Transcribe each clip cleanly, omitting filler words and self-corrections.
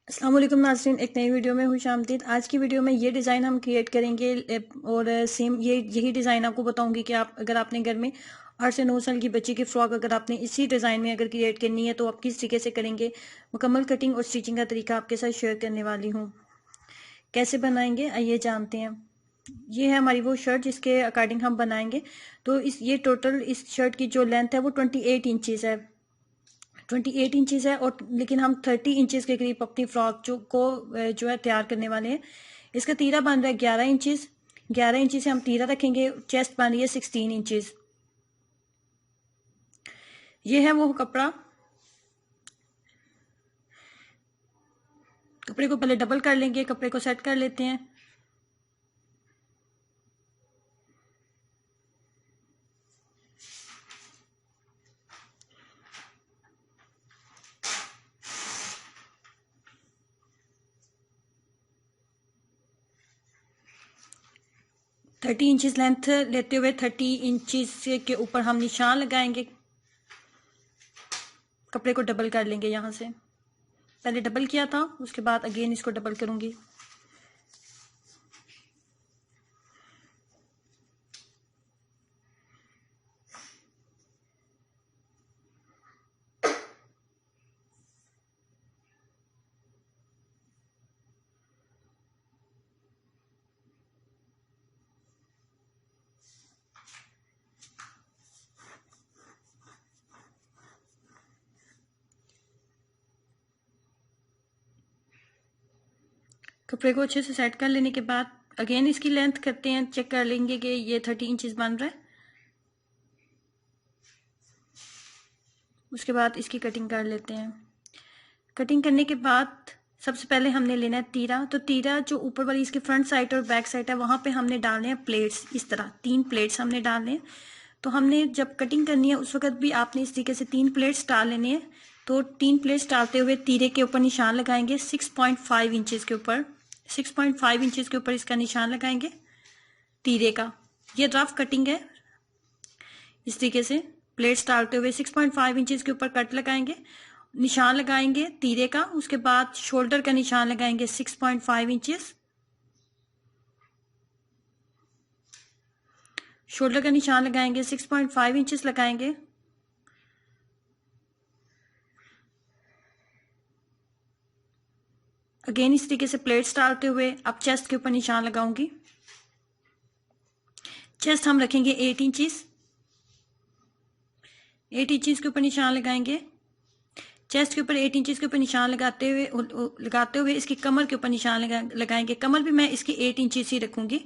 अस्सलाम वालेकुम नाज़रीन, एक नई वीडियो में खुशामदीद। आज की वीडियो में ये डिज़ाइन हम क्रिएट करेंगे और सेम यही डिज़ाइन आपको बताऊंगी कि आप अगर आपने घर में 8 से 9 साल की बच्ची की फ़्रॉक अगर आपने इसी डिज़ाइन में अगर क्रिएट करनी है तो आप किस तरीके से करेंगे। मुकम्मल कटिंग और स्टिचिंग का तरीका आपके साथ शेयर करने वाली हूँ। कैसे बनाएंगे आइए जानते हैं। ये है हमारी वो शर्ट जिसके अकॉर्डिंग हम बनाएंगे। तो ये टोटल इस शर्ट की जो लेंथ है वो 28 इंचज़ है। 28 इंचज़ है और लेकिन हम 30 इंचज़ के करीब अपनी फ्रॉक जो है तैयार करने वाले हैं। इसका तीरा बन रहा है 11 इंचज़। 11 इंची से हम तीरा रखेंगे। चेस्ट बन रही है 16 इंचज़। ये है वो कपड़ा। कपड़े को पहले डबल कर लेंगे, कपड़े को सेट कर लेते हैं। थर्टी इंचज़ लेंथ लेते हुए 30 इंचज़ के ऊपर हम निशान लगाएंगे। कपड़े को डबल कर लेंगे। यहाँ से पहले डबल किया था, उसके बाद अगेन इसको डबल करूंगी। कपड़े को अच्छे से सेट कर लेने के बाद अगेन इसकी लेंथ करते हैं, चेक कर लेंगे कि ये 30 इंचज़ बन रहा है। उसके बाद इसकी कटिंग कर लेते हैं। कटिंग करने के बाद सबसे पहले हमने लेना है तीरा। तो तीरा जो ऊपर वाली इसकी फ्रंट साइड और बैक साइड है वहाँ पे हमने डालने हैं प्लेट्स। इस तरह 3 प्लेट्स हमने डालने हैं। तो हमने जब कटिंग करनी है उस वक्त भी आपने इस तरीके से 3 प्लेट्स डाल लेने हैं। तो 3 प्लेट्स डालते हुए तीरे के ऊपर निशान लगाएंगे 6.5 इंचज़ के ऊपर। 6.5 इंचज़ के ऊपर इसका निशान लगाएंगे तीरे का। ये रफ कटिंग है। इस तरीके से प्लेट्स डालते हुए 6.5 इंचज़ के ऊपर कट लगाएंगे, निशान लगाएंगे तीरे का। उसके बाद शोल्डर का निशान लगाएंगे 6.5 इंचज़। शोल्डर का निशान लगाएंगे 6.5 इंचज़ लगाएंगे। अगेन इस तरीके से प्लेट्स डालते हुए अब चेस्ट के ऊपर निशान लगाऊंगी। चेस्ट हम रखेंगे 8 इंचज़। 8 इंचज़ के ऊपर निशान लगाएंगे। चेस्ट के ऊपर 8 इंचज़ के ऊपर निशान लगाते हुए इसकी कमर के ऊपर निशान लगाएंगे। कमर भी मैं इसकी 8 इंचज़ ही रखूंगी।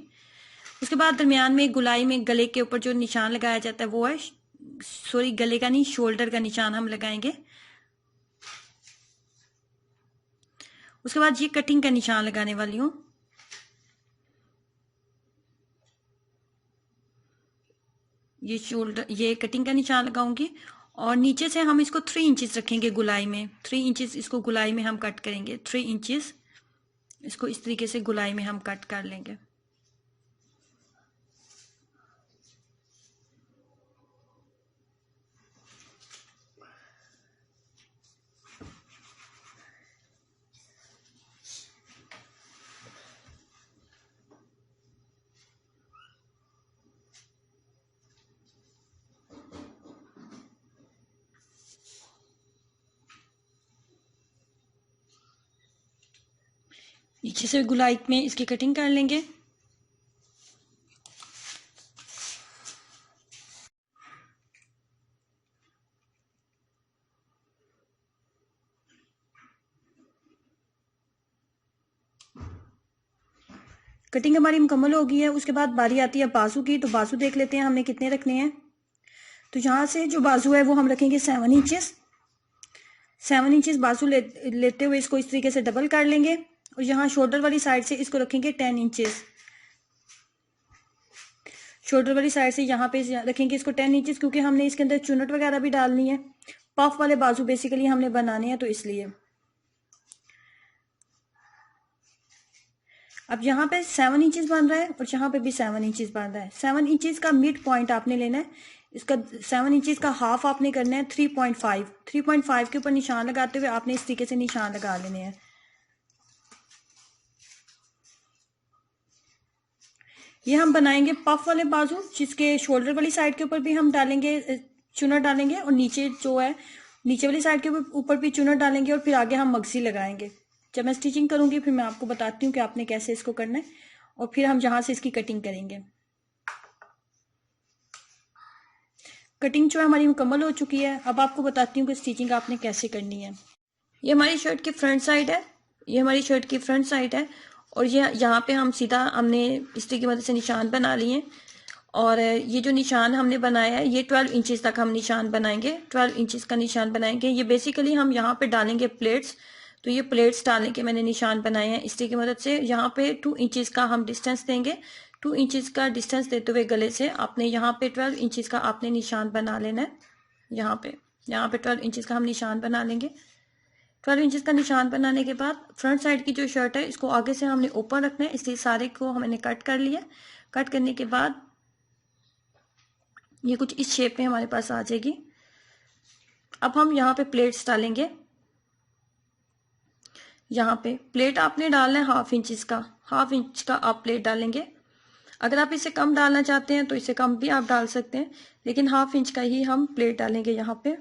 उसके बाद दरमियान में गुलाई में गले के ऊपर जो निशान लगाया जाता है वो है, सॉरी गले का नहीं, शोल्डर का निशान हम लगाएंगे। उसके बाद ये कटिंग का निशान लगाने वाली हूँ। ये शोल्डर, ये कटिंग का निशान लगाऊंगी और नीचे से हम इसको 3 इंचज़ रखेंगे गुलाई में। 3 इंचज़ इसको गुलाई में हम कट करेंगे। 3 इंचज़ इसको इस तरीके से गुलाई में हम कट कर लेंगे। नीचे से गुलाई में इसकी कटिंग कर लेंगे। कटिंग हमारी मुकम्मल हो गई है। उसके बाद बारी आती है बाजू की। तो बाजू देख लेते हैं हमने कितने रखने हैं। तो यहाँ से जो बाजू है वो हम रखेंगे 7 इंचज़। 7 इंचज़ बाजू लेते हुए इसको इस तरीके से डबल कर लेंगे और यहाँ शोल्डर वाली साइड से इसको रखेंगे 10 इंचज़। शोल्डर वाली साइड से यहाँ पे रखेंगे इसको 10 इंचज़, क्योंकि हमने इसके अंदर चुनट वगैरह भी डालनी है। पफ वाले बाजू बेसिकली हमने बनाने हैं, तो इसलिए अब यहाँ पे 7 इंचज़ बन रहा है और यहाँ पे भी 7 इंचज़ बन रहा है। 7 इंचज़ का मिड पॉइंट आपने लेना है। इसका 7 इंचज़ का हाफ आपने करना है 3.5। 3.5 के ऊपर निशान लगाते हुए आपने इस तरीके से निशान लगा लेने हैं। ये हम बनाएंगे पफ वाले बाजू, जिसके शोल्डर वाली साइड के ऊपर भी हम डालेंगे चुनर डालेंगे, और नीचे जो है नीचे वाली साइड के ऊपर भी चुनर डालेंगे, और फिर आगे हम मगजी लगाएंगे। जब मैं स्टिचिंग करूंगी फिर मैं आपको बताती हूँ कि आपने कैसे इसको करना है, और फिर हम जहां से इसकी कटिंग करेंगे। कटिंग जो है हमारी मुकम्मल हो चुकी है। अब आपको बताती हूँ कि स्टिचिंग आपने कैसे करनी है। ये हमारी शर्ट की फ्रंट साइड है, ये हमारी शर्ट की फ्रंट साइड है, और ये यहाँ पे हम सीधा हमने इस्त्री की मदद से निशान बना लिए। और ये जो निशान हमने बनाया है ये 12 इंचेस तक हम निशान बनाएंगे, 12 इंचेस का निशान बनाएंगे। ये बेसिकली हम यहाँ पे डालेंगे प्लेट्स, तो ये प्लेट्स डालने के मैंने निशान बनाए हैं इस्त्री की मदद से। यहाँ पे 2 इंचेस का हम डिस्टेंस देंगे, 2 इंचेस का डिस्टेंस देते हुए गले से आपने यहाँ पे 12 इंचेस का आपने निशान बना लेना है। यहाँ पे 12 इंचेस का हम निशान बना लेंगे। 12 इंचेस का निशान बनाने के बाद फ्रंट साइड की जो शर्ट है इसको आगे से हमने ओपन रखना है, इसलिए सारे को हमने कट कर लिया। कट करने के बाद ये कुछ इस शेप में हमारे पास आ जाएगी। अब हम यहाँ पे प्लेट्स डालेंगे। यहाँ पे प्लेट आपने डालना है हाफ इंच का आप प्लेट डालेंगे। अगर आप इसे कम डालना चाहते हैं तो इसे कम भी आप डाल सकते हैं, लेकिन हाफ इंच का ही हम प्लेट डालेंगे यहाँ पे।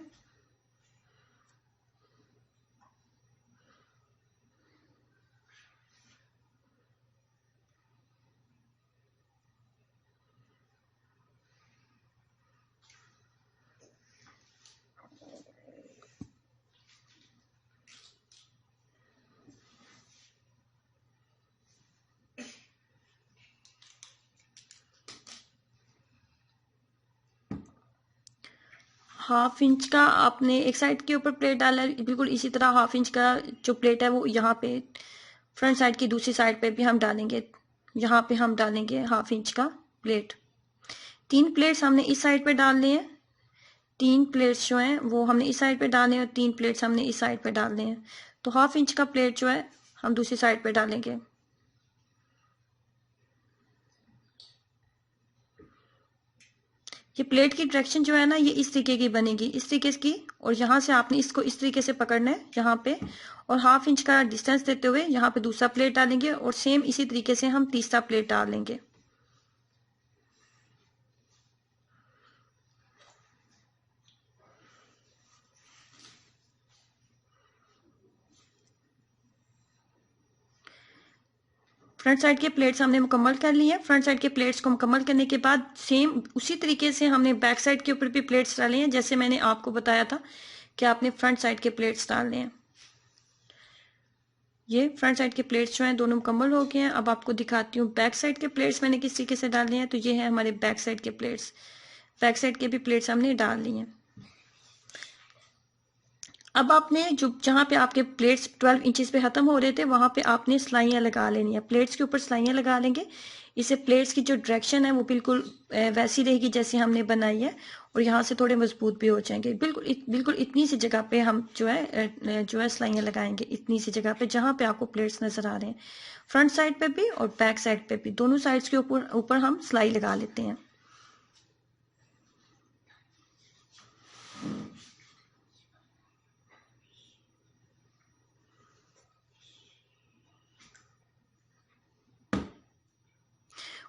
हाफ इंच का आपने एक साइड के ऊपर प्लेट डाला है, बिल्कुल इसी तरह हाफ इंच का जो प्लेट है वो यहाँ पे फ्रंट साइड की दूसरी साइड पे भी हम डालेंगे। यहाँ पे हम डालेंगे हाफ इंच का प्लेट। 3 प्लेट्स हमने इस साइड पे डालने हैं, 3 प्लेट्स जो हैं वो हमने इस साइड पे डालने हैं, और 3 प्लेट्स हमने इस साइड पे डालने हैं। तो हाफ इंच का प्लेट जो है हम दूसरी साइड पे डालेंगे। ये प्लेट की डायरेक्शन जो है ना ये इस तरीके की बनेगी, इस तरीके की, और यहाँ से आपने इसको इस तरीके से पकड़ना है यहाँ पे, और हाफ इंच का डिस्टेंस देते हुए यहाँ पे दूसरा प्लेट डालेंगे, और सेम इसी तरीके से हम तीसरा प्लेट डाल लेंगे। फ्रंट साइड के प्लेट्स हमने मुकम्मल कर लिए हैं। फ्रंट साइड के प्लेट्स को मुकम्मल करने के बाद सेम उसी तरीके से हमने बैक साइड के ऊपर भी प्लेट्स डाले हैं, जैसे मैंने आपको बताया था कि आपने फ्रंट साइड के प्लेट्स डालने हैं। ये फ्रंट साइड के प्लेट्स जो हैं दोनों मुकम्मल हो गए हैं। अब आपको दिखाती हूँ बैक साइड के प्लेट्स मैंने किस तरीके से डाले हैं। तो ये है हमारे बैक साइड के प्लेट्स, बैक साइड के भी प्लेट्स हमने डाल लिए हैं। अब आपने जो जहाँ पे आपके प्लेट्स 12 इंचेस पे ख़त्म हो रहे थे वहाँ पे आपने सिलाइयाँ लगा लेनी है। प्लेट्स के ऊपर सिलाइयाँ लगा लेंगे, इससे प्लेट्स की जो डायरेक्शन है वो बिल्कुल वैसी रहेगी जैसे हमने बनाई है, और यहाँ से थोड़े मजबूत भी हो जाएंगे। बिल्कुल इतनी सी जगह पे हम जो है सिलाइयाँ लगाएंगे, इतनी सी जगह पे जहाँ पे आपको प्लेट्स नज़र आ रहे हैं। फ्रंट साइड पे भी और बैक साइड पे भी, दोनों साइड्स के ऊपर हम सिलाई लगा लेते हैं।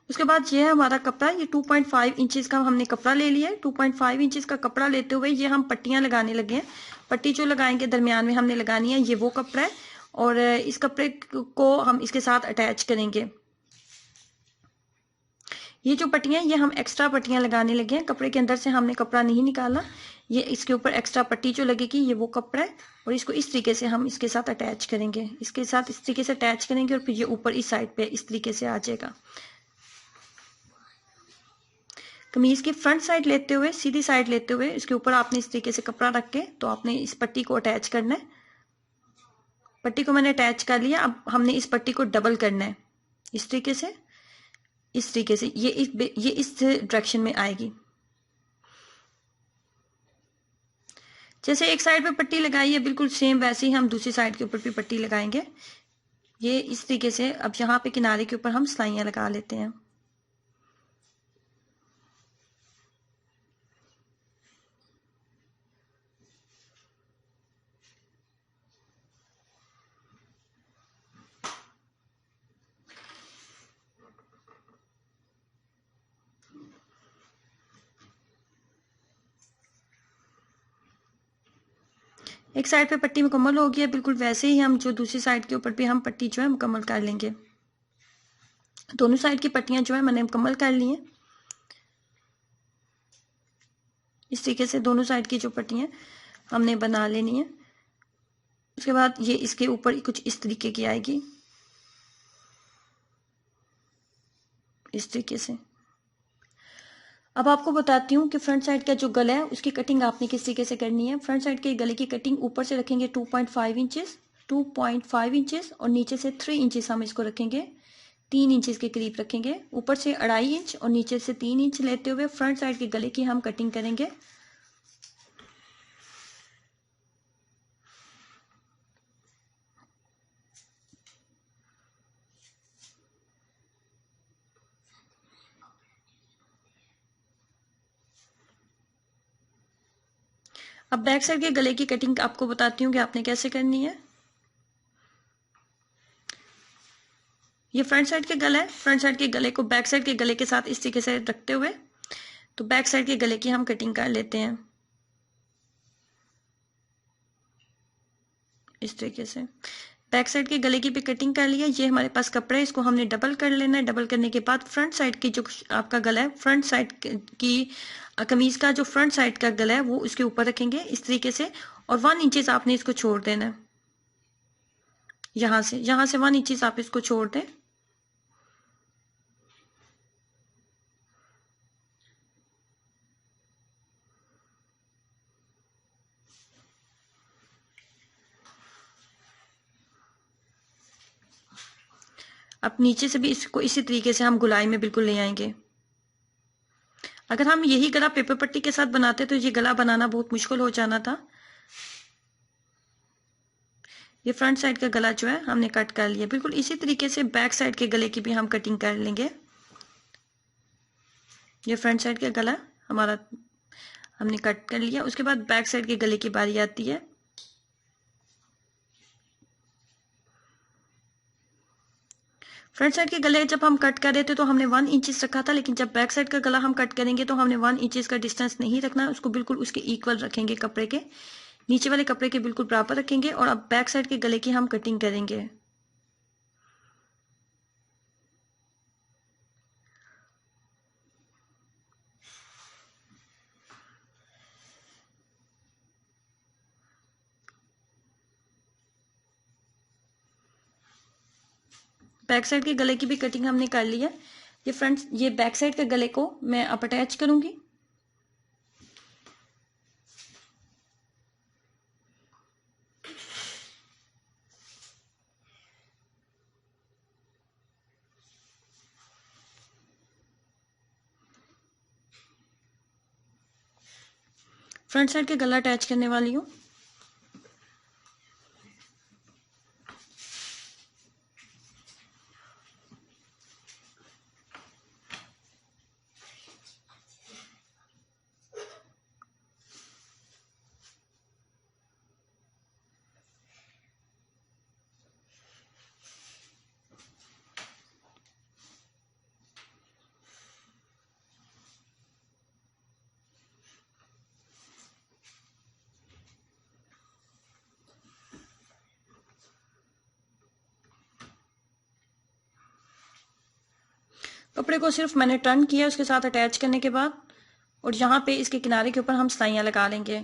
उसके बाद ये है हमारा कपड़ा, ये 2.5 इंचेस का हमने कपड़ा ले लिया है। 2.5 इंचेस का कपड़ा लेते हुए ये हम पट्टियां लगाने लगे हैं। पट्टी जो लगाएंगे दरमियान में हमने लगानी है, ये वो कपड़ा है, और इस कपड़े को हम इसके साथ अटैच करेंगे। ये जो पट्टियां ये हम एक्स्ट्रा पट्टियां लगाने लगे हैं, कपड़े के अंदर से हमने कपड़ा नहीं निकाला। ये इसके ऊपर एक्स्ट्रा पट्टी जो लगेगी ये वो कपड़ा है, और इसको इस तरीके से हम इसके साथ अटैच करेंगे, इसके साथ इस तरीके से अटैच करेंगे, और फिर ये ऊपर इस साइड पे इस तरीके से आ जाएगा। कमीज की फ्रंट साइड लेते हुए, सीधी साइड लेते हुए इसके ऊपर आपने इस तरीके से कपड़ा रख के तो आपने इस पट्टी को अटैच करना है। पट्टी को मैंने अटैच कर लिया। अब हमने इस पट्टी को डबल करना है इस तरीके से, इस तरीके से ये इस डायरेक्शन में आएगी। जैसे एक साइड पे पट्टी लगाई है बिल्कुल सेम वैसे ही हम दूसरी साइड के ऊपर भी पट्टी लगाएंगे। ये इस तरीके से अब यहाँ पे किनारे के ऊपर हम सिलाइयाँ लगा लेते हैं। एक साइड पे पट्टी मुकम्मल हो गई है, बिल्कुल वैसे ही हम जो दूसरी साइड के ऊपर भी हम पट्टी जो है मुकम्मल कर लेंगे। दोनों साइड की पट्टियां जो है मैंने मुकम्मल कर ली हैं। इस तरीके से दोनों साइड की जो पट्टियां हमने बना लेनी है। उसके बाद ये इसके ऊपर कुछ इस तरीके की आएगी, इस तरीके से। अब आपको बताती हूँ कि फ्रंट साइड का जो गला है उसकी कटिंग आपने किस तरीके से करनी है। फ्रंट साइड के गले की कटिंग ऊपर से रखेंगे 2.5 इंचेस, 2.5 इंचेस, और नीचे से 3 इंचेस हम इसको रखेंगे, 3 इंचेस के करीब रखेंगे। ऊपर से 2.5 इंच और नीचे से 3 इंच लेते हुए फ्रंट साइड के गले की हम कटिंग करेंगे। अब बैक साइड के गले की कटिंग आपको बताती हूँ कि आपने कैसे करनी है। ये फ्रंट साइड के गला है, फ्रंट साइड के गले को बैक साइड के गले के साथ इस तरीके से रखते हुए तो बैक साइड के गले की हम कटिंग कर लेते हैं इस तरीके से। बैक साइड के गले की भी कटिंग कर लिया। ये हमारे पास कपड़ा है, इसको हमने डबल कर लेना है। डबल करने के बाद फ्रंट साइड की जो आपका गला है, फ्रंट साइड की कमीज का जो फ्रंट साइड का गला है वो इसके ऊपर रखेंगे इस तरीके से, और 1 इंचेस आपने इसको छोड़ देना है। यहाँ से 1 इंचेस आप इसको छोड़ दें। अब नीचे से भी इसको इसी तरीके से हम गुलाई में बिल्कुल ले आएंगे। अगर हम यही गला पेपर पट्टी के साथ बनाते तो ये गला बनाना बहुत मुश्किल हो जाना था। ये फ्रंट साइड का गला जो है हमने कट कर लिया। बिल्कुल इसी तरीके से बैक साइड के गले की भी हम कटिंग कर लेंगे। ये फ्रंट साइड का गला हमारा हमने कट कर लिया। उसके बाद बैक साइड के गले की बारी आती है। फ्रंट साइड के गले जब हम कट कर रहे थे तो हमने 1 इंचेस रखा था, लेकिन जब बैक साइड का गला हम कट करेंगे तो हमने 1 इंचेस का डिस्टेंस नहीं रखना, उसको बिल्कुल उसके इक्वल रखेंगे, कपड़े के नीचे वाले कपड़े के बिल्कुल बराबर रखेंगे। और अब बैक साइड के गले की हम कटिंग करेंगे। बैक साइड के गले की भी कटिंग हमने कर ली है। ये बैक साइड के गले को मैं अब अटैच करूंगी। फ्रंट साइड के गला अटैच करने वाली हूँ। कपड़े को सिर्फ मैंने टर्न किया उसके साथ अटैच करने के बाद, और यहाँ पे इसके किनारे के ऊपर हम सिलाइयाँ लगा लेंगे।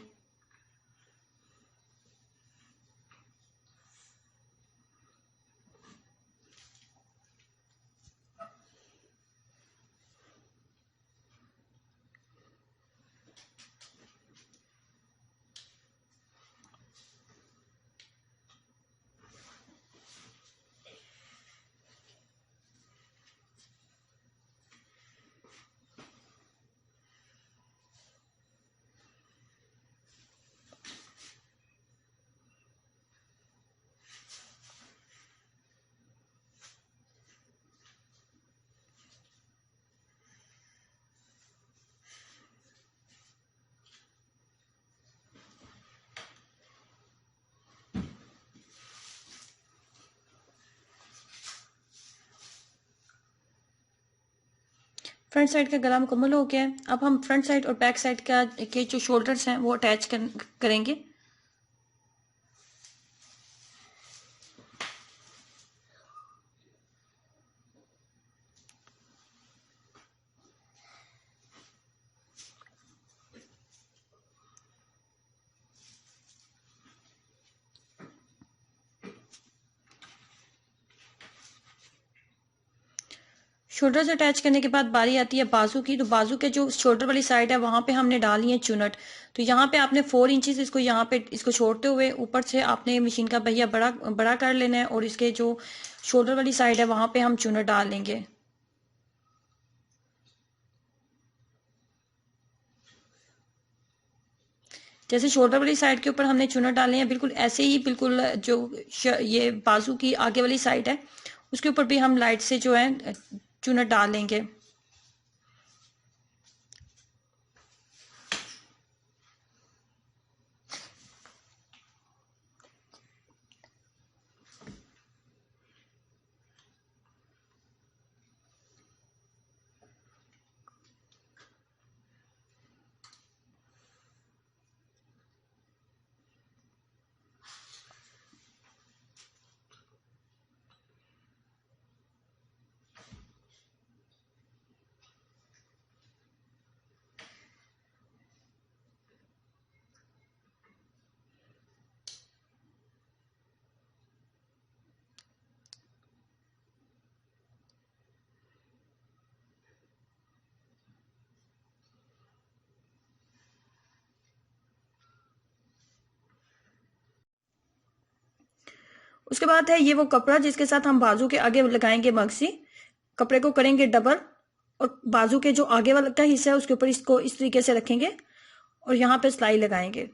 फ्रंट साइड का गला मुकम्मल हो गया है। अब हम फ्रंट साइड और बैक साइड का के जो शोल्डर्स हैं वो अटैच करेंगे। शोल्डर से अटैच करने के बाद बारी आती है बाजू की। तो बाजू के जो शोल्डर वाली साइड है वहां पे हमने डाली है चुनट। तो यहाँ पे आपने 4 इंचेस इसको यहाँ पे इसको छोड़ते हुए ऊपर से आपने मशीन का पहिया बड़ा बड़ा कर लेना है और इसके जो शोल्डर वाली साइड है वहां पे हम चुनट डाल लेंगे। जैसे शोल्डर वाली साइड के ऊपर हमने चुनट डाले हैं, बिल्कुल ऐसे ही बिल्कुल जो ये बाजू की आगे वाली साइड है उसके ऊपर भी हम लाइट से जो है चुनट डाल लेंगे। उसके बाद है ये वो कपड़ा जिसके साथ हम बाजू के आगे लगाएंगे मक्सी। कपड़े को करेंगे डबल और बाजू के जो आगे वाला का हिस्सा है उसके ऊपर इसको इस तरीके से रखेंगे और यहाँ पे सिलाई लगाएंगे।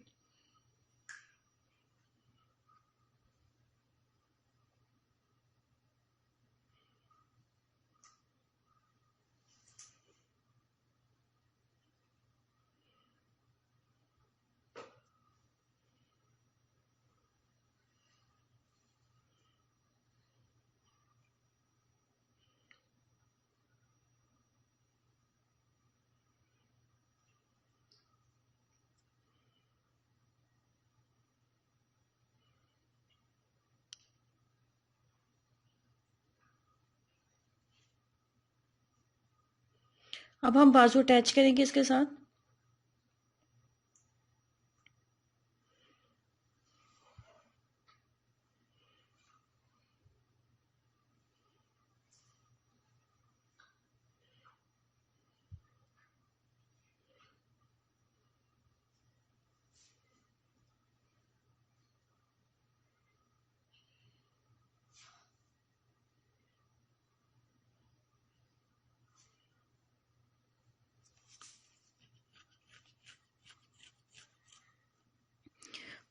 अब हम बाजू अटैच करेंगे इसके साथ।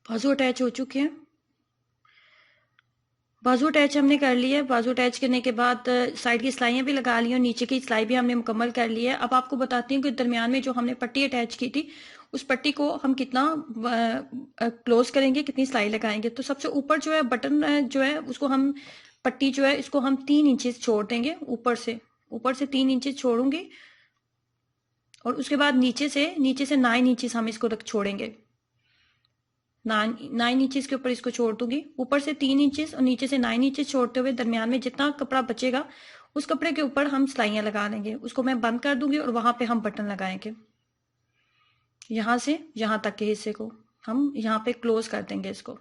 बाजू अटैच हो चुके हैं। बाजू अटैच हमने कर लिया है। बाजू अटैच करने के बाद साइड की सिलाइयाँ भी लगा ली और नीचे की सिलाई भी हमने मुकम्मल कर ली है। अब आपको बताती हूँ कि दरमियान में जो हमने पट्टी अटैच की थी उस पट्टी को हम कितना क्लोज करेंगे, कितनी सिलाई लगाएंगे। तो सबसे ऊपर जो है बटन जो है उसको हम पट्टी जो है इसको हम 3 इंचेस छोड़ देंगे ऊपर से 3 इंचेस छोड़ूंगी और उसके बाद नीचे से 9 इंचेस हम इसको छोड़ेंगे। 9 इंचेस के ऊपर इसको छोड़ दूंगी। ऊपर से 3 इंचेस और नीचे से 9 इंचेस छोड़ते हुए दरमियान में जितना कपड़ा बचेगा उस कपड़े के ऊपर हम सिलाइयां लगा लेंगे। उसको मैं बंद कर दूंगी और वहां पे हम बटन लगाएंगे। यहां से यहां तक के हिस्से को हम यहाँ पे क्लोज कर देंगे इसको।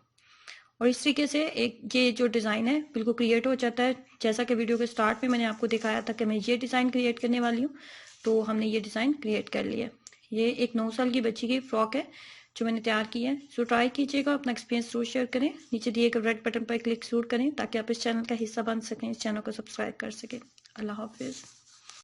और इस तरीके से एक ये जो डिज़ाइन है बिल्कुल क्रिएट हो जाता है। जैसा कि वीडियो के स्टार्ट में मैंने आपको दिखाया था कि मैं ये डिज़ाइन क्रिएट करने वाली हूँ, तो हमने ये डिज़ाइन क्रिएट कर लिया। ये एक 9 साल की बच्ची की फ्रॉक है जो मैंने तैयार की है। सो ट्राई कीजिएगा, अपना एक्सपीरियंस जरूर शेयर करें। नीचे दिए गए रेड बटन पर क्लिक जरूर करें ताकि आप इस चैनल का हिस्सा बन सकें, इस चैनल को सब्सक्राइब कर सकें। अल्लाह हाफिज़।